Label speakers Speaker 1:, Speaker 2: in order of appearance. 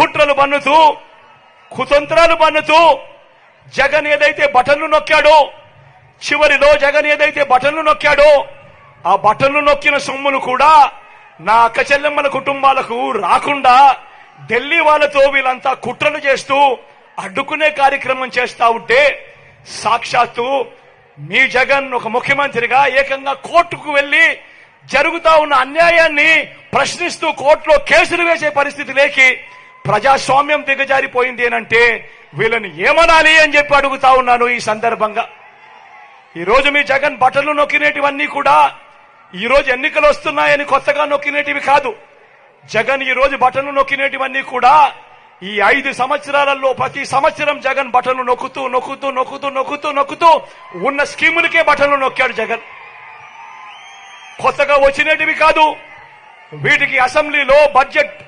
Speaker 1: కుట్రలు పన్నుతూ కుతంత్రాలు పన్నుతూ జగన్ ఏదైతే బటన్లు నొక్కాడో, చివరిలో జగన్ ఏదైతే బటన్లు నొక్కాడో ఆ బటన్లు నొక్కిన సొమ్మును కూడా నా అక్క చెల్లెమ్మల కుటుంబాలకు రాకుండా ఢిల్లీ వాళ్ళతో వీళ్ళంతా కుట్రలు చేస్తూ అడ్డుకునే కార్యక్రమం చేస్తా ఉంటే సాక్షాత్తు మీ జగన్ ఒక ముఖ్యమంత్రిగా ఏకంగా కోర్టుకు వెళ్లి జరుగుతా ఉన్న అన్యాయాన్ని ప్రశ్నిస్తూ కోర్టులో కేసులు వేసే పరిస్థితి లేకి ప్రజాస్వామ్యం దిగజారిపోయింది అంటే వీళ్ళని ఏమనాలి అని చెప్పి అడుగుతా ఉన్నాను. ఈ సందర్భంగా ఈరోజు మీ జగన్ బటన్లు నొక్కినేటివన్నీ కూడా ఈరోజు ఎన్నికలు వస్తున్నాయని కొత్తగా నొక్కినేటివి కాదు. జగన్ ఈరోజు బటన్లు నొక్కినేటివన్నీ కూడా ఈ 5 సంవత్సరాలలో ప్రతి సంవత్సరం జగన్ బటన్లు నొక్కుతూ నొక్కుతూ నొక్కుతూ నొక్కుతూ నొక్కుతూ ఉన్న స్కీములకే బటన్లు నొక్కాడు జగన్. కొత్తగా వచ్చినేటివి కాదు. వీటికి అసెంబ్లీలో బడ్జెట్